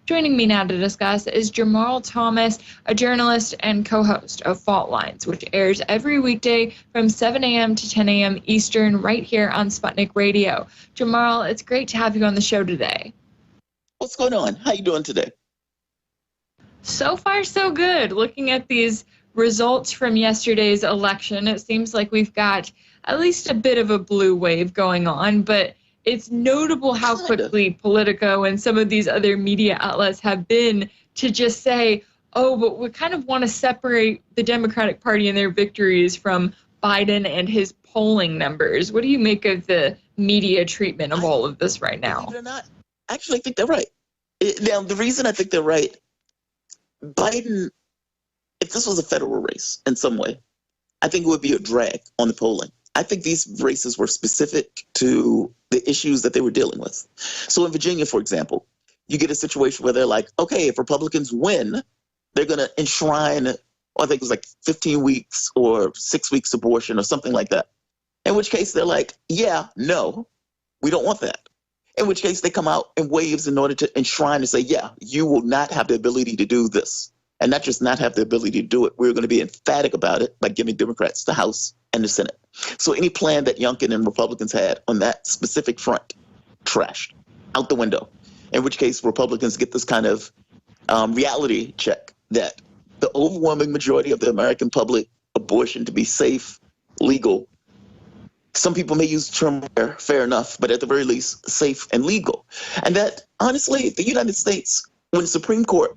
Joining me now to discuss is Jamal Thomas, a journalist and co-host of Fault Lines, which airs every weekday from 7 a.m. to 10 a.m. Eastern right here on Sputnik Radio. Jamal, it's great to have you on the show today. What's going on? How you doing today? So far, so good. Looking at these results from yesterday's election, it seems like we've got at least a bit of a blue wave going on, but it's notable how quickly Politico and some of these other media outlets have been to just say, oh, but we kind of want to separate the Democratic Party and their victories from Biden and his polling numbers. What do you make of the media treatment of all of this right now? Believe it or not, actually, I think they're right. Now, the reason I think they're right, Biden, if this was a federal race in some way, I think it would be a drag on the polling. I think these races were specific to the issues that they were dealing with. So in Virginia, for example, you get a situation where they're like, okay, if Republicans win, they're going to enshrine, or I think it was like 15 weeks or 6 weeks abortion or something like that. In which case they're like, yeah, no, we don't want that. In which case they come out in waves in order to enshrine and say, yeah, you will not have the ability to do this. And not just not have the ability to do it, we're going to be emphatic about it by giving Democrats the House and the Senate. So any plan that Youngkin and Republicans had on that specific front, trashed, out the window. In which case Republicans get this kind of reality check that the overwhelming majority of the American public, abortion to be safe, legal. Some people may use the term fair enough, but at the very least, safe and legal. And that, honestly, the United States, when the Supreme Court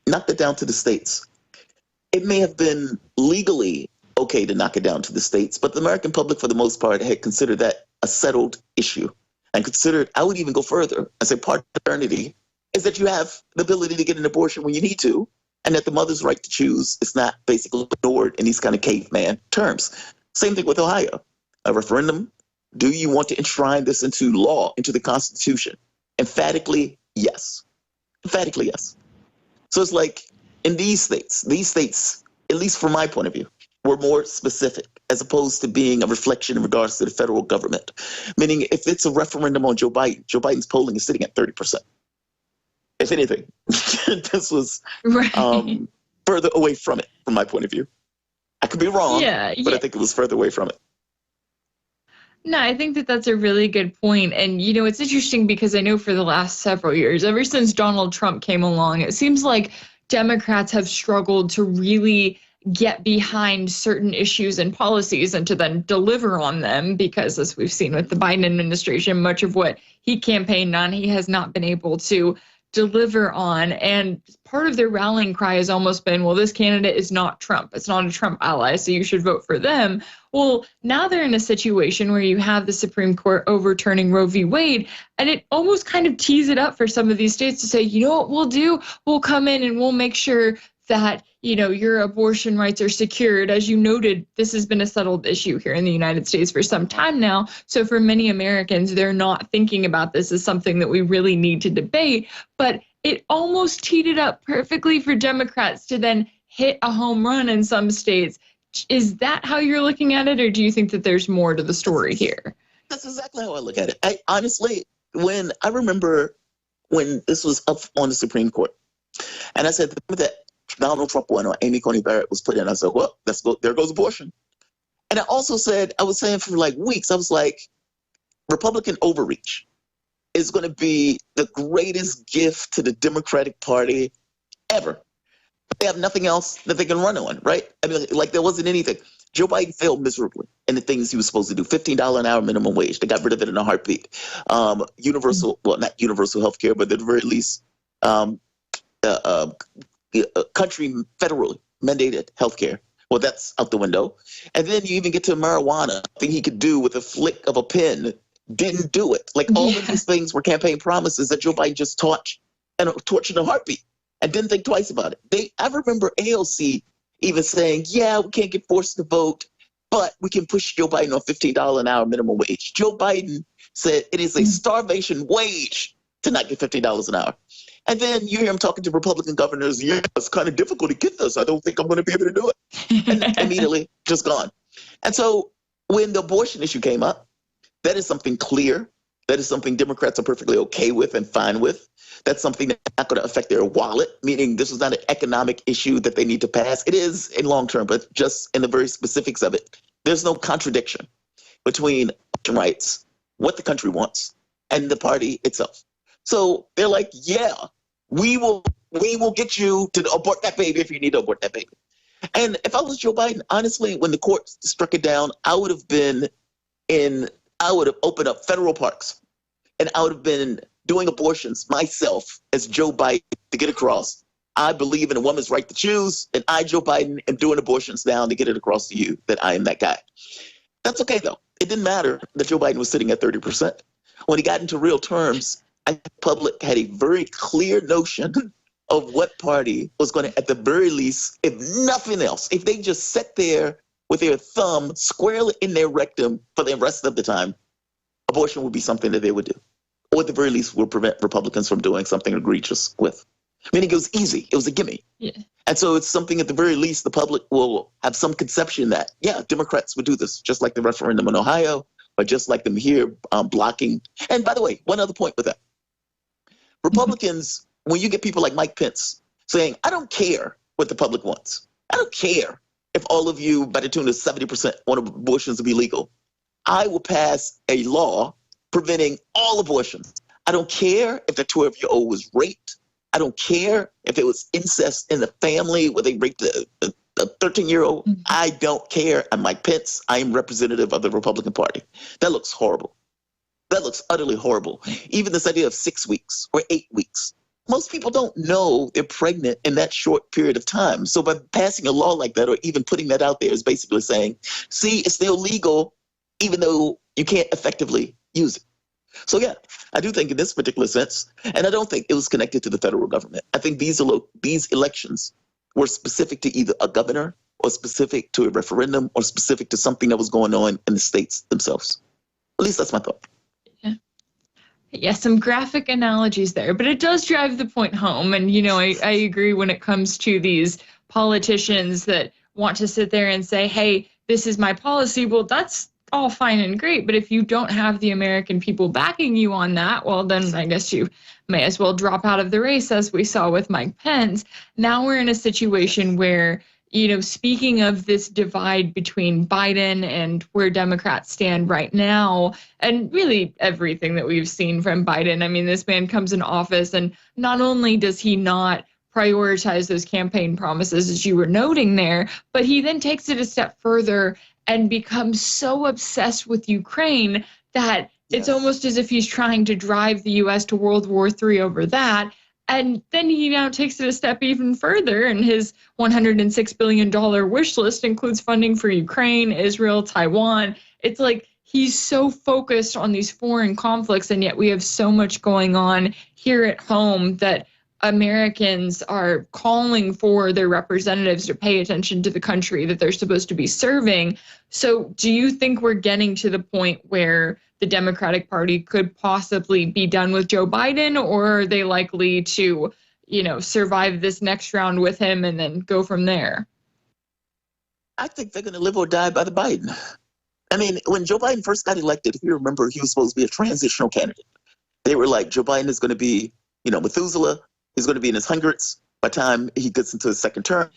knocked it down to the states, it may have been legally okay to knock it down to the states, but the American public, for the most part, had considered that a settled issue and considered, I would even go further and say part of paternity is that you have the ability to get an abortion when you need to, and that the mother's right to choose is not basically ignored in these kind of caveman terms. Same thing with Ohio. A referendum. Do you want to enshrine this into law, into the Constitution? Emphatically, yes. Emphatically, yes. So it's like in these states, at least from my point of view, were more specific as opposed to being a reflection in regards to the federal government. Meaning if it's a referendum on Joe Biden's polling is sitting at 30%. If anything, this was further away from it, from my point of view. I could be wrong, but I think it was further away from it. No, I think that that's a really good point. And, you know, it's interesting because I know for the last several years, ever since Donald Trump came along, it seems like Democrats have struggled to really get behind certain issues and policies and to then deliver on them because, as we've seen with the Biden administration, much of what he campaigned on, he has not been able to deliver on. And part of their rallying cry has almost been, well, this candidate is not Trump. It's not a Trump ally, so you should vote for them. Well, now they're in a situation where you have the Supreme Court overturning Roe v. Wade, and it almost kind of tees it up for some of these states to say, you know what we'll do? We'll come in and we'll make sure that, you know, your abortion rights are secured. As you noted, this has been a settled issue here in the United States for some time now. So for many Americans, they're not thinking about this as something that we really need to debate. But it almost teed it up perfectly for Democrats to then hit a home run in some states. Is that how you're looking at it, or do you think that there's more to the story here? That's exactly how I look at it. I honestly, when I remember when this was up on the Supreme Court, and I said that Donald Trump won or Amy Coney Barrett was put in, I said, well, there goes abortion. And I also said, I was saying for like weeks, I was like, Republican overreach is going to be the greatest gift to the Democratic Party ever. They have nothing else that they can run on, right? I mean, like there wasn't anything. Joe Biden failed miserably in the things he was supposed to do. $15 an hour minimum wage. They got rid of it in a heartbeat. Universal, well, not universal health care, but at the very least, country federally mandated health care. Well, that's out the window. And then you even get to marijuana, thing he could do with a flick of a pen, didn't do it. Like all of these things were campaign promises that Joe Biden just torched in a heartbeat and didn't think twice about it. I remember AOC even saying, yeah, we can't get forced to vote, but we can push Joe Biden on $15 an hour minimum wage. Joe Biden said it is a starvation wage to not get $15 an hour. And then you hear him talking to Republican governors, yeah, it's kind of difficult to get this. I don't think I'm going to be able to do it. And immediately just gone. And so when the abortion issue came up, that is something clear That is something Democrats are perfectly okay with and fine with. That's something that's not going to affect their wallet, meaning this is not an economic issue that they need to pass. It is in long term, but just in the very specifics of it, there's no contradiction between abortion rights, what the country wants, and the party itself. So they're like, yeah, we will get you to abort that baby if you need to abort that baby. And if I was Joe Biden, honestly, when the court struck it down, I would have opened up federal parks, and I would have been doing abortions myself as Joe Biden to get across. I believe in a woman's right to choose, and I, Joe Biden, am doing abortions now to get it across to you that I am that guy. That's okay, though. It didn't matter that Joe Biden was sitting at 30%. When he got into real terms, I think the public had a very clear notion of what party was going to, at the very least, if nothing else, if they just sat there with their thumb squarely in their rectum for the rest of the time, abortion would be something that they would do. Or at the very least will prevent Republicans from doing something egregious with. Meaning it was easy. It was a gimme. Yeah. And so it's something at the very least the public will have some conception that, yeah, Democrats would do this, just like the referendum in Ohio, or just like them here blocking. And by the way, one other point with that. Republicans, when you get people like Mike Pence saying, I don't care what the public wants. I don't care if all of you, by the tune of 70%, want abortions to be legal. I will pass a law preventing all abortions. I don't care if the 12-year-old was raped. I don't care if it was incest in the family where they raped a 13-year-old. Mm-hmm. I don't care. I'm Mike Pence. I am representative of the Republican Party. That looks horrible. That looks utterly horrible. Even this idea of 6 weeks or 8 weeks. Most people don't know they're pregnant in that short period of time. So by passing a law like that or even putting that out there is basically saying, see, it's still legal even though you can't effectively use it. So yeah, I do think in this particular sense, and I don't think it was connected to the federal government. I think these elections were specific to either a governor or specific to a referendum or specific to something that was going on in the states themselves. At least that's my thought. Yeah, some graphic analogies there, but it does drive the point home. And, I agree when it comes to these politicians that want to sit there and say, hey, this is my policy. Well, that's all fine and great. But if you don't have the American people backing you on that, well, then I guess you may as well drop out of the race, as we saw with Mike Pence. Now we're in a situation where, speaking of this divide between Biden and where Democrats stand right now, and really everything that we've seen from Biden. I mean, this man comes in office, and not only does he not prioritize those campaign promises, as you were noting there, but he then takes it a step further and becomes so obsessed with Ukraine that it's almost as if he's trying to drive the U.S. to World War III over that. And then he now takes it a step even further, and his $106 billion wish list includes funding for Ukraine, Israel, Taiwan. It's like he's so focused on these foreign conflicts, and yet we have so much going on here at home that Americans are calling for their representatives to pay attention to the country that they're supposed to be serving. So do you think we're getting to the point where the Democratic Party could possibly be done with Joe Biden, or are they likely to, survive this next round with him and then go from there? I think they're going to live or die by the Biden. I mean, when Joe Biden first got elected, if you remember, he was supposed to be a transitional candidate. They were like, Joe Biden is going to be, Methuselah. He's going to be in his hundreds by the time he gets into his second term.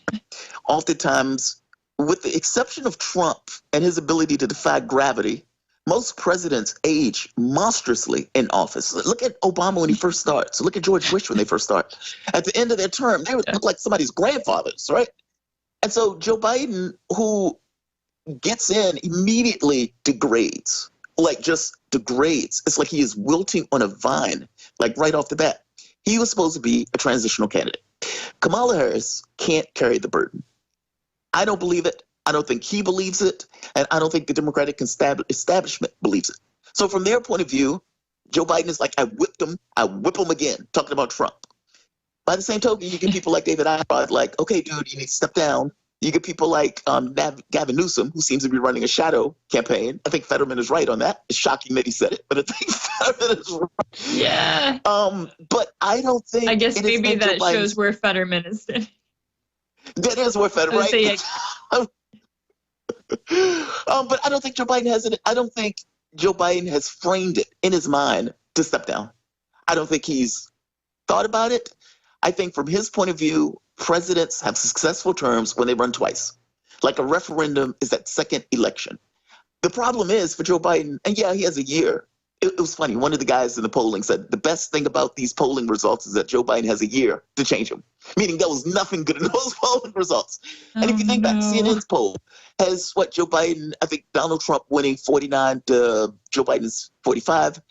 Oftentimes, with the exception of Trump and his ability to defy gravity, most presidents age monstrously in office. Look at Obama when he first starts. Look at George Bush when they first start. At the end of their term, they look like somebody's grandfathers, right? And so Joe Biden, who gets in, immediately degrades, just degrades. It's like he is wilting on a vine, right off the bat. He was supposed to be a transitional candidate. Kamala Harris can't carry the burden. I don't believe it. I don't think he believes it. And I don't think the Democratic establishment believes it. So from their point of view, Joe Biden is like, I whipped him. I whip him again, talking about Trump. By the same token, you get people like David Axelrod, like, okay, dude, you need to step down. You get people like Gavin Newsom, who seems to be running a shadow campaign. I think Fetterman is right on that. It's shocking that he said it, but I think Fetterman is right. Yeah. But I don't think. I guess maybe that shows where Fetterman is. That is where Fetterman, right? But I don't think Joe Biden has it. I don't think Joe Biden has framed it in his mind to step down. I don't think he's thought about it. I think from his point of view, presidents have successful terms when they run twice. Like a referendum is that second election. The problem is for Joe Biden, and yeah, he has a year. It was funny. One of the guys in the polling said the best thing about these polling results is that Joe Biden has a year to change them, meaning there was nothing good in those polling results. And if you think back, CNN's poll has what Joe Biden, I think Donald Trump winning 49 to Joe Biden's 45.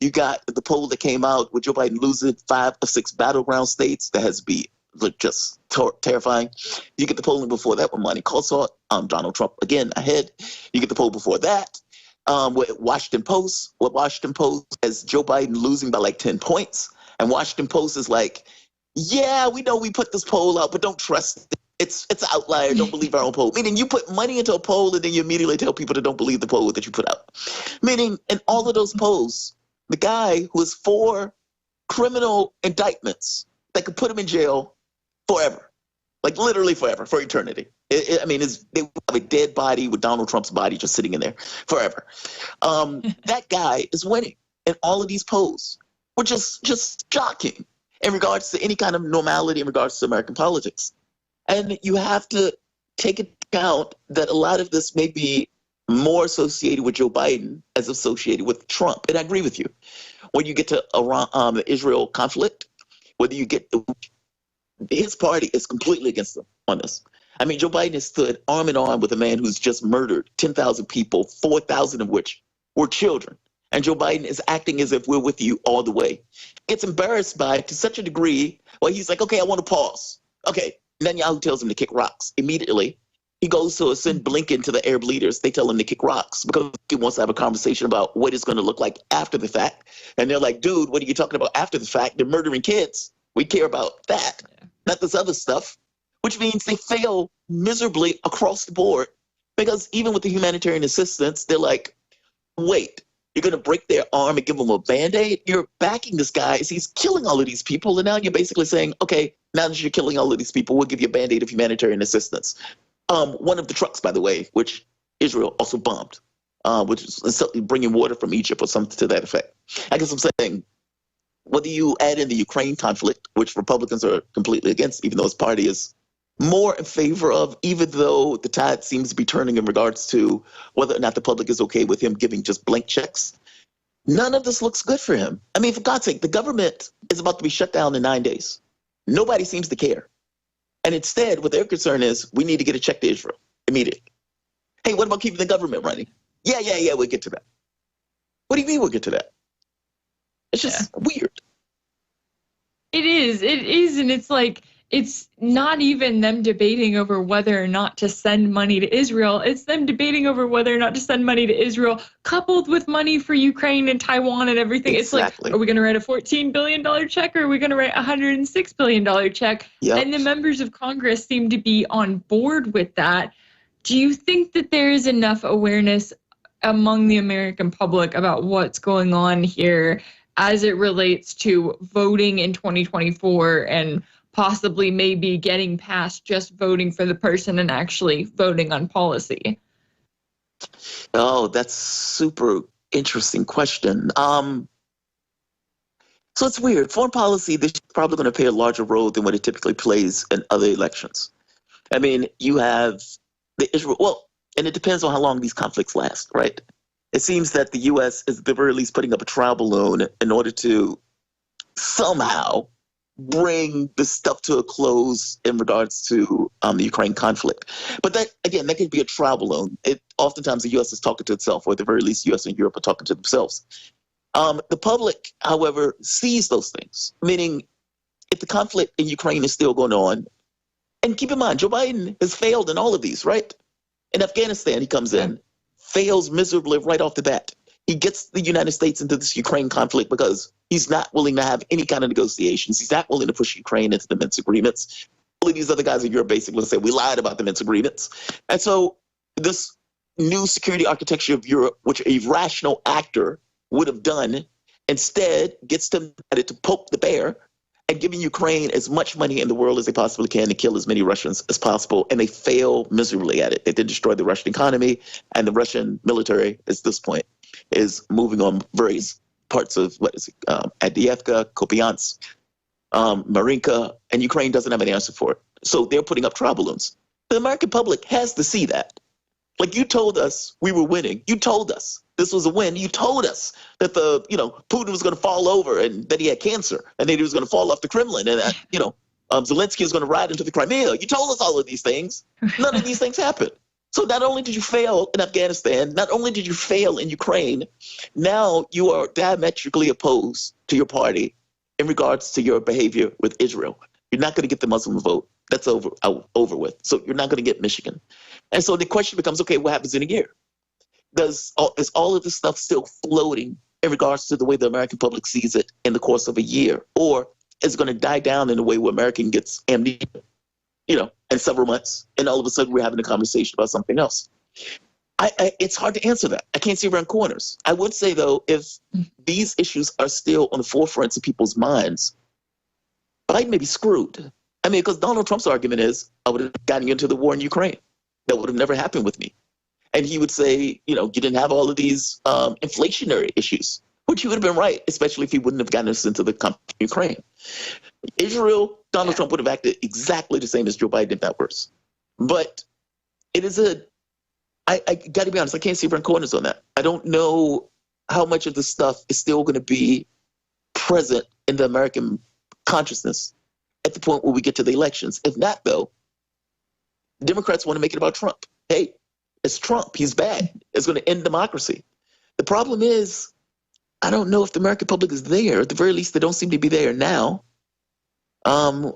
You got the poll that came out with Joe Biden losing 5 of 6 battleground states. That has to be just terrifying. You get the polling before that with Monty Coulthard, Donald Trump again ahead. You get the poll before that with Washington Post. What Washington Post has Joe Biden losing by like 10 points. And Washington Post is like, yeah, we know we put this poll out, but don't trust it. It's an outlier. Don't believe our own poll. Meaning you put money into a poll and then you immediately tell people to don't believe the poll that you put out. Meaning in all of those polls, the guy who is for criminal indictments that could put him in jail forever, like literally forever, for eternity. They have a dead body with Donald Trump's body just sitting in there forever. That guy is winning in all of these polls, which is just shocking in regards to any kind of normality in regards to American politics. And you have to take into account that a lot of this may be more associated with Joe Biden as associated with Trump. And I agree with you. When you get to Iran, the Israel conflict, whether you get his party is completely against them on this. I mean, Joe Biden has stood arm in arm with a man who's just murdered 10,000 people, 4,000 of which were children. And Joe Biden is acting as if we're with you all the way. Gets embarrassed by it to such a degree where he's like, okay, I want to pause. Okay, Netanyahu tells him to kick rocks. Immediately, he goes to send Blinken to the Arab leaders. They tell him to kick rocks because he wants to have a conversation about what it's going to look like after the fact. And they're like, dude, what are you talking about after the fact? They're murdering kids. We care about that, not this other stuff, which means they fail miserably across the board because even with the humanitarian assistance, they're like, wait, you're going to break their arm and give them a Band-Aid? You're backing this guy as he's killing all of these people. And now you're basically saying, okay, now that you're killing all of these people, we'll give you a Band-Aid of humanitarian assistance. One of the trucks, by the way, which Israel also bombed, which is bringing water from Egypt or something to that effect. I guess I'm saying, whether you add in the Ukraine conflict, which Republicans are completely against, even though his party is more in favor of, even though the tide seems to be turning in regards to whether or not the public is okay with him giving just blank checks, none of this looks good for him. I mean, for God's sake, the government is about to be shut down in 9 days. Nobody seems to care. And instead, what their concern is, we need to get a check to Israel immediately. Hey, what about keeping the government running? Yeah, we'll get to that. What do you mean we'll get to that? It's just weird. It is. And it's like, it's not even them debating over whether or not to send money to Israel. It's them debating over whether or not to send money to Israel, coupled with money for Ukraine and Taiwan and everything. Exactly. It's like, are we going to write a $14 billion check or are we going to write a $106 billion check? Yep. And the members of Congress seem to be on board with that. Do you think that there is enough awareness among the American public about what's going on here as it relates to voting in 2024 and possibly maybe getting past just voting for the person and actually voting on policy? Oh, that's super interesting question. So it's weird. Foreign policy, this is probably going to play a larger role than what it typically plays in other elections. I mean, you have the Israel, and it depends on how long these conflicts last, right? It seems that the U.S. is at the very least putting up a trial balloon in order to somehow bring the stuff to a close in regards to the Ukraine conflict. But that, again, that could be a trial balloon. Oftentimes the U.S. is talking to itself, or at the very least, U.S. and Europe are talking to themselves. The public, however, sees those things, meaning if the conflict in Ukraine is still going on, and keep in mind, Joe Biden has failed in all of these, right? In Afghanistan, he comes in, fails miserably right off the bat. He gets the United States into this Ukraine conflict because he's not willing to have any kind of negotiations. He's not willing to push Ukraine into the Minsk agreements. All of these other guys in Europe basically say, we lied about the Minsk agreements. And so this new security architecture of Europe, which a rational actor would have done, instead gets them to poke the bear and giving Ukraine as much money in the world as they possibly can to kill as many Russians as possible. And they fail miserably at it. They did destroy the Russian economy and the Russian military at this point. is moving on various parts of Adiyevka, Kupiansk, Marinka, and Ukraine doesn't have an answer for it. So they're putting up trial balloons. The American public has to see that. Like, you told us we were winning. You told us this was a win. You told us that Putin was going to fall over and that he had cancer and that he was going to fall off the Kremlin and that, Zelensky was going to ride into the Crimea. You told us all of these things. None of these things happened. So not only did you fail in Afghanistan, not only did you fail in Ukraine, now you are diametrically opposed to your party in regards to your behavior with Israel. You're not going to get the Muslim vote. That's over with. So you're not going to get Michigan. And so the question becomes, okay, what happens in a year? Is all of this stuff still floating in regards to the way the American public sees it in the course of a year? Or is it going to die down in a way where American gets amnesia, in several months, and all of a sudden we're having a conversation about something else? It's hard to answer that. I can't see around corners. I would say, though, if these issues are still on the forefront of people's minds, Biden may be screwed. I mean, because Donald Trump's argument is, I would have gotten into the war in Ukraine. That would have never happened with me. And he would say, you didn't have all of these inflationary issues, which he would have been right, especially if he wouldn't have gotten us into the conflict in Ukraine. Israel, Donald Trump would have acted exactly the same as Joe Biden, if not worse. But it is I got to be honest, I can't see around corners on that. I don't know how much of this stuff is still going to be present in the American consciousness at the point where we get to the elections. If not, though, Democrats want to make it about Trump. Hey, it's Trump. He's bad. It's going to end democracy. The problem is, I don't know if the American public is there. At the very least, they don't seem to be there now. I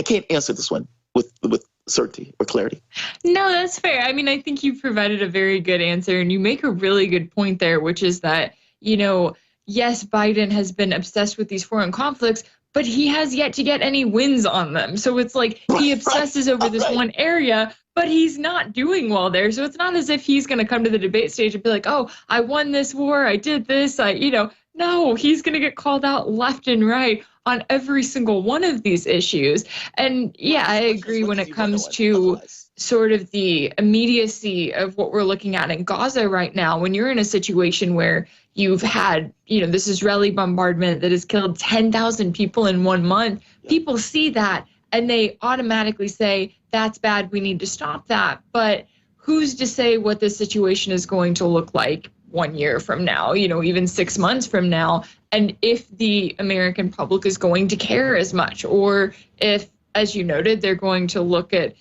can't answer this one with certainty or clarity. No, that's fair. I mean, I think you provided a very good answer, and you make a really good point there, which is that, yes, Biden has been obsessed with these foreign conflicts, but he has yet to get any wins on them. So it's like he obsesses over this one area, but he's not doing well there. So it's not as if he's going to come to the debate stage and be like, oh, I won this war, I did this, no, he's going to get called out left and right on every single one of these issues. And yeah, I agree when it comes to sort of the immediacy of what we're looking at in Gaza right now. When you're in a situation where you've had, this Israeli bombardment that has killed 10,000 people in 1 month, people see that and they automatically say, that's bad, we need to stop that. But who's to say what this situation is going to look like 1 year from now, even 6 months from now, and if the American public is going to care as much, or if, as you noted, they're going to look at,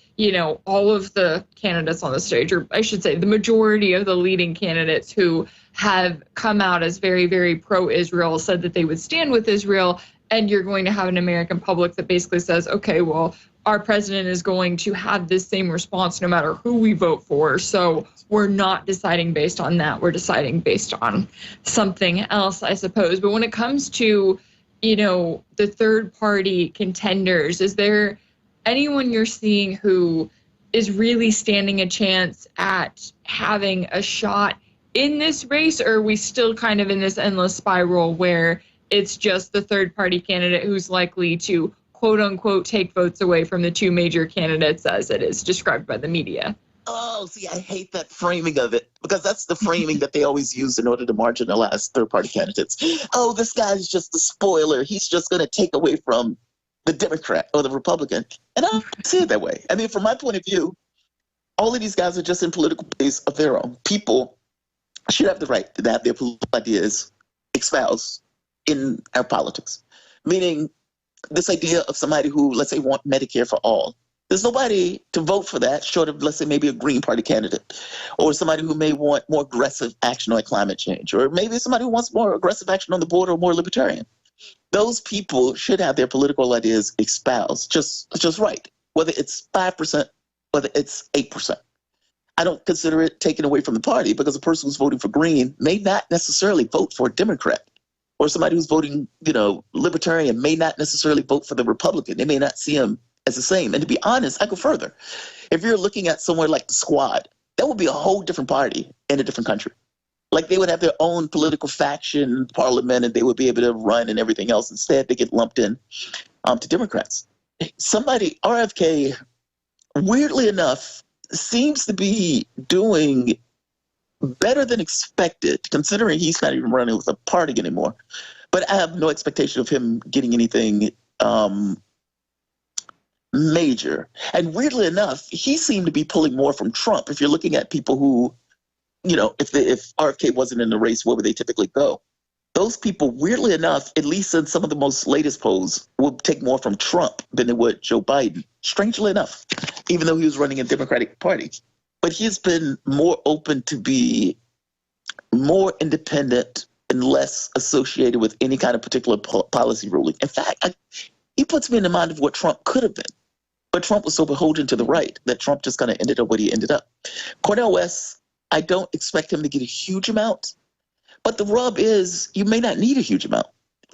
all of the candidates on the stage, or I should say the majority of the leading candidates who have come out as very, very pro-Israel, said that they would stand with Israel, and you're going to have an American public that basically says, okay, well, our president is going to have this same response no matter who we vote for. So we're not deciding based on that. We're deciding based on something else, I suppose. But when it comes to, the third party contenders, is there anyone you're seeing who is really standing a chance at having a shot in this race? Or are we still kind of in this endless spiral where it's just the third party candidate who's likely to quote unquote take votes away from the two major candidates as it is described by the media? Oh, see, I hate that framing of it, because that's the framing that they always use in order to marginalize third-party candidates. Oh, this guy's just the spoiler. He's just going to take away from the Democrat or the Republican. And I don't see it that way. I mean, from my point of view, all of these guys are just in political plays of their own. People should have the right to have their political ideas espoused in our politics, meaning this idea of somebody who, let's say, want Medicare for all. There's nobody to vote for that short of, let's say, maybe a Green Party candidate, or somebody who may want more aggressive action on climate change, or maybe somebody who wants more aggressive action on the border or more libertarian. Those people should have their political ideas espoused just right, whether it's 5%, whether it's 8%. I don't consider it taken away from the party, because a person who's voting for Green may not necessarily vote for a Democrat, or somebody who's voting, libertarian may not necessarily vote for the Republican. They may not see him as the same. And to be honest, I go further. If you're looking at somewhere like the Squad, that would be a whole different party in a different country. Like, they would have their own political faction, parliament, and they would be able to run and everything else. Instead, they get lumped in to Democrats. RFK, weirdly enough, seems to be doing better than expected, considering he's not even running with a party anymore. But I have no expectation of him getting anything major. And weirdly enough, he seemed to be pulling more from Trump. If you're looking at people who, if RFK wasn't in the race, where would they typically go? Those people, weirdly enough, at least in some of the most latest polls, will take more from Trump than they would Joe Biden. Strangely enough, even though he was running a Democratic Party. But he's been more open to be more independent and less associated with any kind of particular policy ruling. In fact, he puts me in the mind of what Trump could have been. But Trump was so beholden to the right that Trump just kind of ended up what he ended up. Cornel West, I don't expect him to get a huge amount. But the rub is you may not need a huge amount.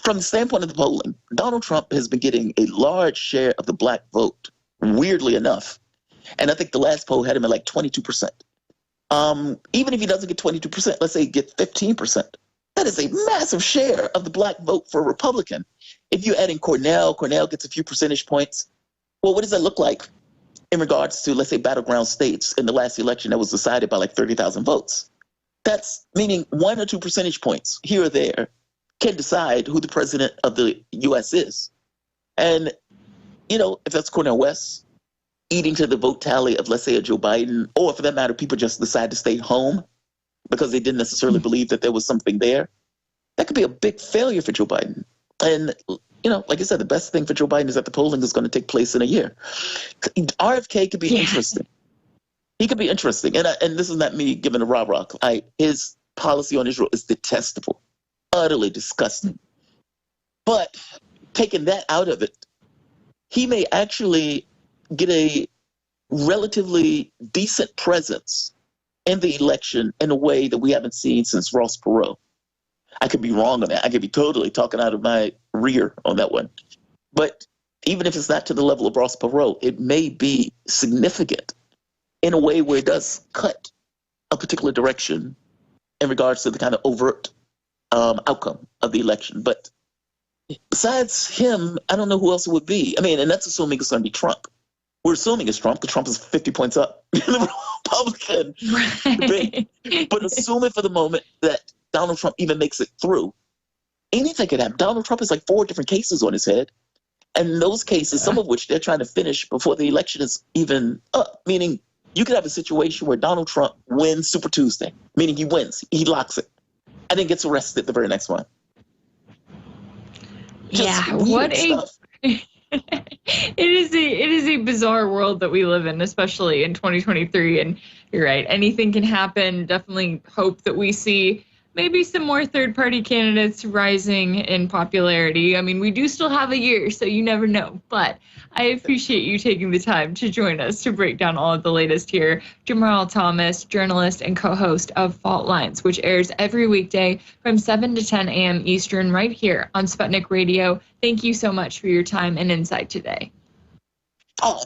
From the standpoint of the polling, Donald Trump has been getting a large share of the black vote, weirdly enough. And I think the last poll had him at like 22%. Even if he doesn't get 22%, let's say he gets 15%. That is a massive share of the black vote for a Republican. If you add in Cornel gets a few percentage points. Well, what does that look like in regards to, let's say, battleground states in the last election that was decided by like 30,000 votes? That's meaning 1 or 2 percentage points here or there can decide who the president of the U.S. is. And, if that's Cornel West eating to the vote tally of, let's say, a Joe Biden, or for that matter, people just decide to stay home because they didn't necessarily believe that there was something there, that could be a big failure for Joe Biden. And, like I said, the best thing for Joe Biden is that the polling is going to take place in a year. RFK could be interesting. He could be interesting. And this is not me giving a rah-rah. His policy on Israel is detestable, utterly disgusting. But taking that out of it, he may actually get a relatively decent presence in the election in a way that we haven't seen since Ross Perot. I could be wrong on that. I could be totally talking out of my rear on that one. But even if it's not to the level of Ross Perot, it may be significant in a way where it does cut a particular direction in regards to the kind of overt outcome of the election. But besides him, I don't know who else it would be. I mean, and that's assuming it's going to be Trump. We're assuming it's Trump because Trump is 50 points up in the Republican debate. But assuming for the moment that Donald Trump even makes it through, anything could happen. Donald Trump has like 4 different cases on his head. And those cases, some of which they're trying to finish before the election is even up, meaning you could have a situation where Donald Trump wins Super Tuesday, meaning he wins, he locks it, and then gets arrested the very next one. What a it is a bizarre world that we live in, especially in 2023. And you're right, anything can happen. Definitely hope that we see maybe some more third-party candidates rising in popularity. I mean, we do still have a year, so you never know. But I appreciate you taking the time to join us to break down all of the latest here. Jamarl Thomas, journalist and co-host of Fault Lines, which airs every weekday from 7 to 10 a.m. Eastern right here on Sputnik Radio. Thank you so much for your time and insight today. Oh,